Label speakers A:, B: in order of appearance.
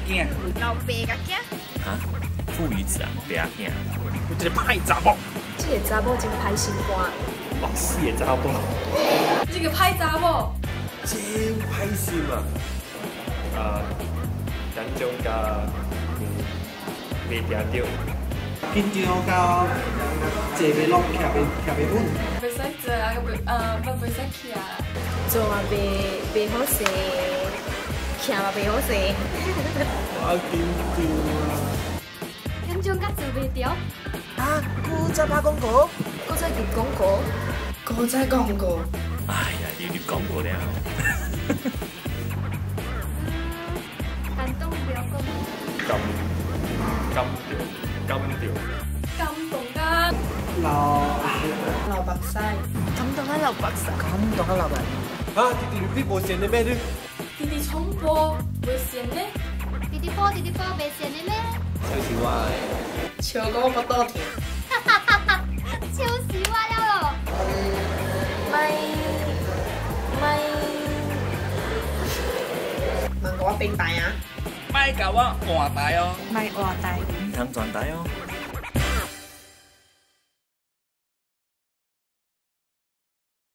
A: 囝，
B: 老爸甲囝，
C: 啊，父与子啊，爸仔囝，
A: 有一个歹查某，
D: 这个查某真歹心肝，
A: 哇死的查某，
D: 这个歹查某，
A: 真歹心啊！紧张甲袂定着，
E: 紧张到坐袂落，徛袂稳。
D: 袂使坐啊，袂使徛啊，
B: 做嘛袂好势，徛嘛袂好势，
A: 我紧张啊！
B: 紧张甲做袂着，
E: 啊，古早拍广告，
B: 搁再入广告，
D: 搁再广告，
C: 哎呀，你讲过了。
B: 感动不要讲，
A: 感
D: 感动啊，
E: 老
D: 目屎，
B: 感动啊流白晒，
E: 感动啊老板。
A: 啊，你无线的咩你？
D: 弟弟重播袂线呢，
B: 弟弟波袂线的咩？
A: 就是我
D: 笑到我肚疼。
B: 笑死我了咯！
D: 问我平台啊，
A: 莫甲我换台哦。
B: 卖话题。
C: 唔通转台哦。